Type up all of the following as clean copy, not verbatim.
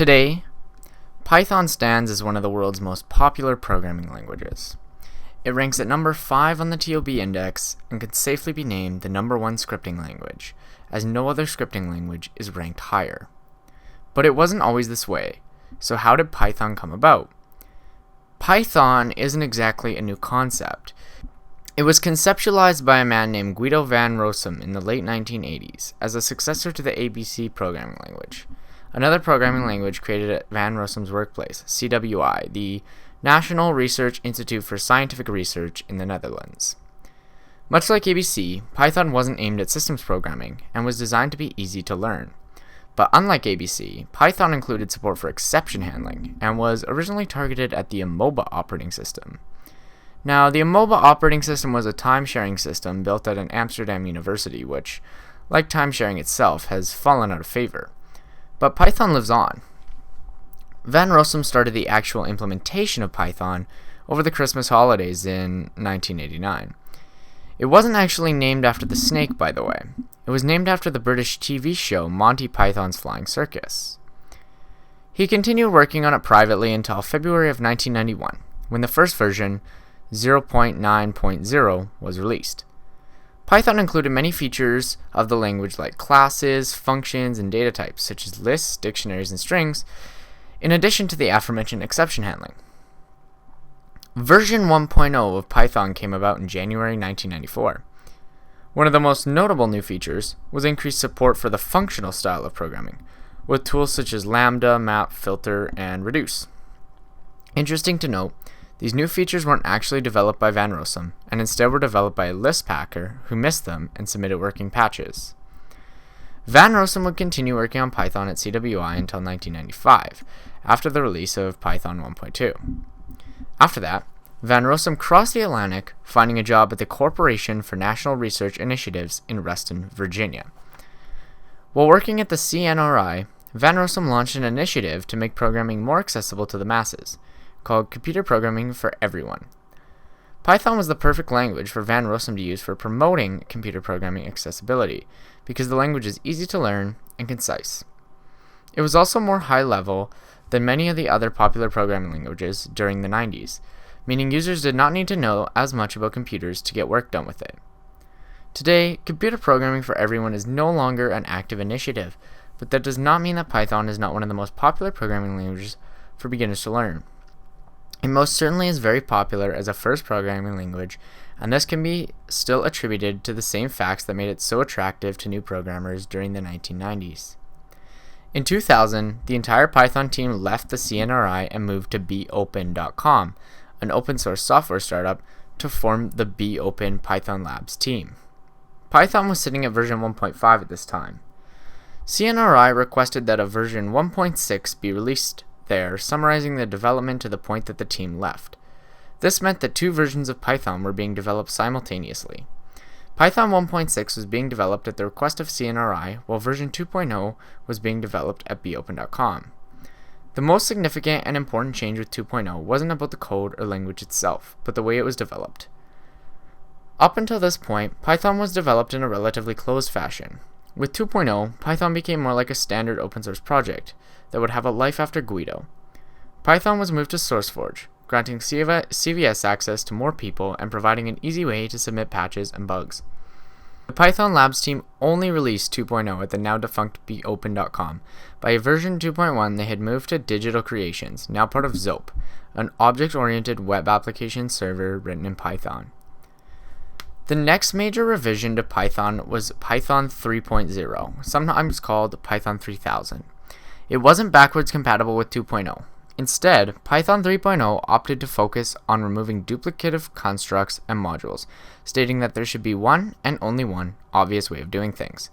Today, Python stands as one of the world's most popular programming languages. It ranks at number 5 on the TOB index and can safely be named the number 1 scripting language, as no other scripting language is ranked higher. But it wasn't always this way, so how did Python come about? Python isn't exactly a new concept. It was conceptualized by a man named Guido van Rossum in the late 1980s as a successor to the ABC programming language, another programming language created at Van Rossum's workplace, CWI, the National Research Institute for Scientific Research in the Netherlands. Much like ABC, Python wasn't aimed at systems programming and was designed to be easy to learn. But unlike ABC, Python included support for exception handling and was originally targeted at the Amoeba operating system. Now, the Amoeba operating system was a time-sharing system built at an Amsterdam university, which, like time-sharing itself, has fallen out of favor. But Python lives on. Van Rossum started the actual implementation of Python over the Christmas holidays in 1989. It wasn't actually named after the snake, by the way. It was named after the British TV show Monty Python's Flying Circus. He continued working on it privately until February of 1991, when the first version, 0.9.0, was released. Python included many features of the language like classes, functions, and data types, such as lists, dictionaries, and strings, in addition to the aforementioned exception handling. Version 1.0 of Python came about in January 1994. One of the most notable new features was increased support for the functional style of programming, with tools such as lambda, map, filter, and reduce. Interesting to note, these new features weren't actually developed by Van Rossum, and instead were developed by a Lisp hacker who missed them and submitted working patches. Van Rossum would continue working on Python at CWI until 1995, after the release of Python 1.2. After that, Van Rossum crossed the Atlantic, finding a job at the Corporation for National Research Initiatives in Reston, Virginia. While working at the CNRI, Van Rossum launched an initiative to make programming more accessible to the masses, called Computer Programming for Everyone. Python was the perfect language for Van Rossum to use for promoting computer programming accessibility, because the language is easy to learn and concise. It was also more high-level than many of the other popular programming languages during the 90s, meaning users did not need to know as much about computers to get work done with it. Today, computer programming for everyone is no longer an active initiative, but that does not mean that Python is not one of the most popular programming languages for beginners to learn. It most certainly is very popular as a first programming language, and this can be still attributed to the same facts that made it so attractive to new programmers during the 1990s. In 2000, the entire Python team left the CNRI and moved to beopen.com, an open source software startup, to form the beOpen Python Labs team. Python was sitting at version 1.5 at this time. CNRI requested that a version 1.6 be released there, summarizing the development to the point that the team left. This meant that 2 versions of Python were being developed simultaneously. Python 1.6 was being developed at the request of CNRI, while version 2.0 was being developed at beopen.com. The most significant and important change with 2.0 wasn't about the code or language itself, but the way it was developed. Up until this point, Python was developed in a relatively closed fashion. With 2.0, Python became more like a standard open source project that would have a life after Guido. Python was moved to SourceForge, granting CVS access to more people and providing an easy way to submit patches and bugs. The Python Labs team only released 2.0 at the now defunct beopen.com. By version 2.1, they had moved to Digital Creations, now part of Zope, an object-oriented web application server written in Python. The next major revision to Python was Python 3.0, sometimes called Python 3000. It wasn't backwards compatible with 2.0. Instead, Python 3.0 opted to focus on removing duplicative constructs and modules, stating that there should be one and only one obvious way of doing things.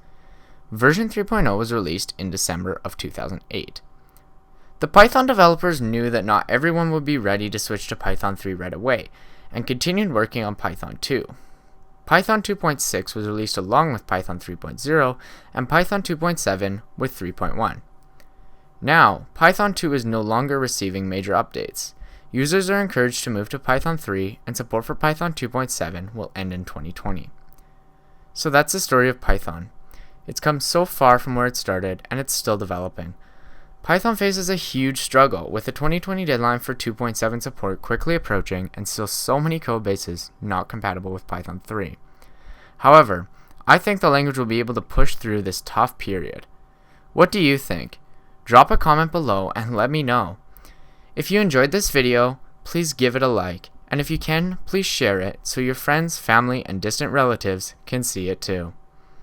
Version 3.0 was released in December of 2008. The Python developers knew that not everyone would be ready to switch to Python 3 right away, and continued working on Python 2. Python 2.6 was released along with Python 3.0, and Python 2.7 with 3.1. Now, Python 2 is no longer receiving major updates. Users are encouraged to move to Python 3, and support for Python 2.7 will end in 2020. So that's the story of Python. It's come so far from where it started, and it's still developing. Python faces a huge struggle, with the 2020 deadline for 2.7 support quickly approaching and still so many code bases not compatible with Python 3. However, I think the language will be able to push through this tough period. What do you think? Drop a comment below and let me know. If you enjoyed this video, please give it a like, and if you can, please share it so your friends, family, and distant relatives can see it too.